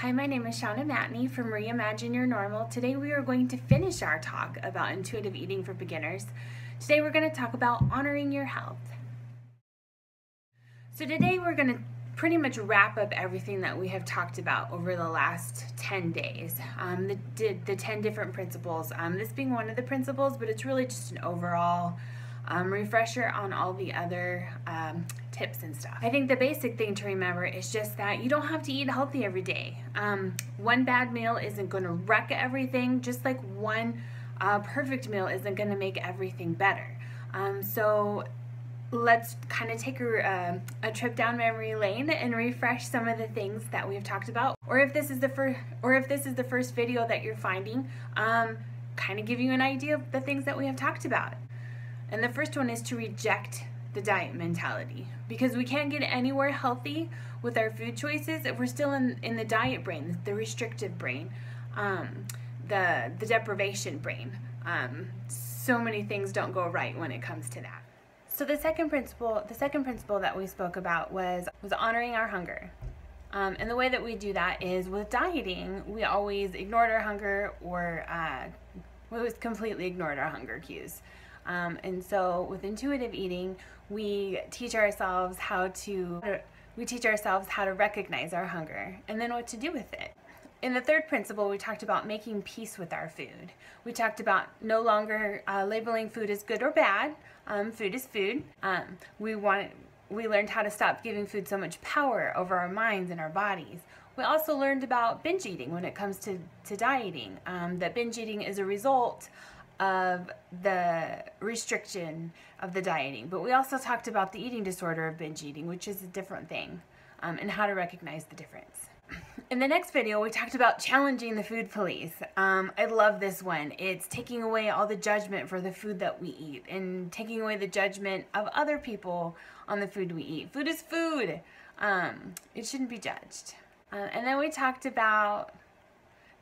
Hi, my name is Shauna Matney from Reimagine Your Normal. Today we are going to finish our talk about intuitive eating for beginners. Today we're going to talk about honoring your health. So today we're going to pretty much wrap up everything that we have talked about over the last 10 days. The 10 different principles, this being one of the principles, but it's really just an overall refresher on all the other tips and stuff. I think the basic thing to remember is just that you don't have to eat healthy every day. One bad meal isn't going to wreck everything, just like one perfect meal isn't going to make everything better. So let's kind of take a trip down memory lane and refresh some of the things that we've talked about. Or if this is the first video that you're finding, kind of give you an idea of the things that we have talked about. And the first one is to reject the diet mentality, because we can't get anywhere healthy with our food choices if we're still in the diet brain, the restrictive brain, the deprivation brain. So many things don't go right when it comes to that. So the second principle that we spoke about was honoring our hunger. And the way that we do that is with dieting, we always ignored our hunger, or we always completely ignored our hunger cues. And so with intuitive eating, we teach ourselves how to recognize our hunger and then what to do with it. In the third principle, we talked about making peace with our food. We talked about no longer labeling food as good or bad. Food is food. We learned how to stop giving food so much power over our minds and our bodies. We also learned about binge eating when it comes to dieting, that binge eating is a result of the restriction of the dieting. But we also talked about the eating disorder of binge eating, which is a different thing, and how to recognize the difference. In the next video, we talked about challenging the food police. I love this one. It's taking away all the judgment for the food that we eat and taking away the judgment of other people on the food we eat. Food is food. It shouldn't be judged. And then we talked about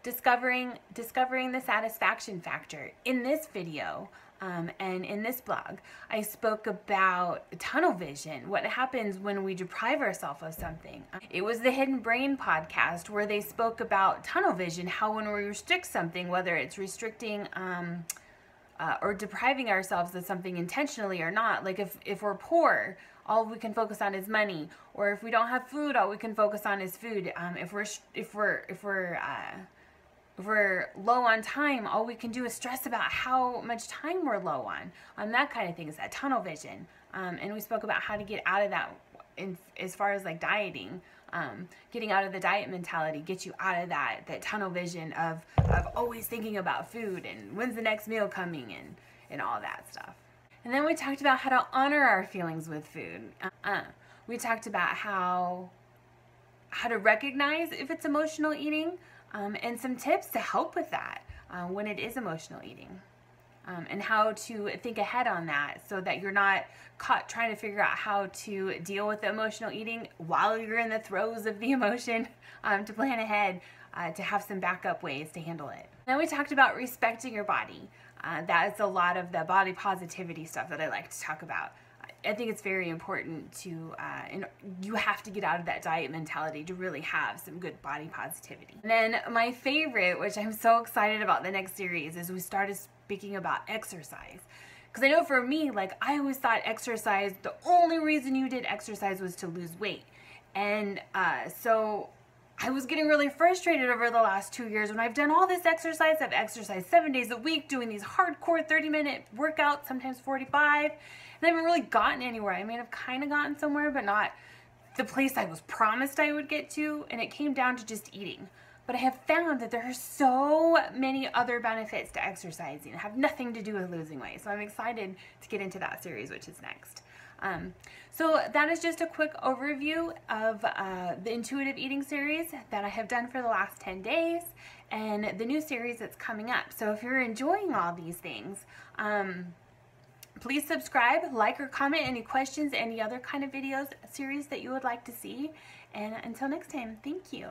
discovering the satisfaction factor. In this video and in this blog, I spoke about tunnel vision, what happens when we deprive ourselves of something. It was the Hidden Brain podcast where they spoke about tunnel vision, how when we restrict something, whether it's restricting or depriving ourselves of something intentionally or not, like if we're poor, all we can focus on is money, or if we don't have food, all we can focus on is food. If we're low on time, all we can do is stress about how much time we're low on. That kind of thing is that tunnel vision. And we spoke about how to get out of that as far as like dieting. Getting out of the diet mentality, get you out of that tunnel vision of always thinking about food and when's the next meal coming and all that stuff. And then we talked about how to honor our feelings with food. We talked about how to recognize if it's emotional eating, and some tips to help with that when it is emotional eating, and how to think ahead on that so that you're not caught trying to figure out how to deal with the emotional eating while you're in the throes of the emotion, to plan ahead, to have some backup ways to handle it. Then we talked about respecting your body. That is a lot of the body positivity stuff that I like to talk about. I think it's very important to, and you have to get out of that diet mentality to really have some good body positivity. And then my favorite, which I'm so excited about the next series, is we started speaking about exercise. Because I know for me, like, I always thought exercise, the only reason you did exercise was to lose weight. And so I was getting really frustrated over the last 2 years when I've done all this exercise. I've exercised 7 days a week, doing these hardcore 30-minute workouts, sometimes 45. And I haven't really gotten anywhere. I mean, I've kind of gotten somewhere, but not the place I was promised I would get to. And it came down to just eating. But I have found that there are so many other benefits to exercising that have nothing to do with losing weight. So I'm excited to get into that series, which is next. So that is just a quick overview of the intuitive eating series that I have done for the last 10 days and the new series that's coming up. So if you're enjoying all these things, please subscribe, like, or comment any questions, any other kind of videos, series that you would like to see. And until next time, thank you.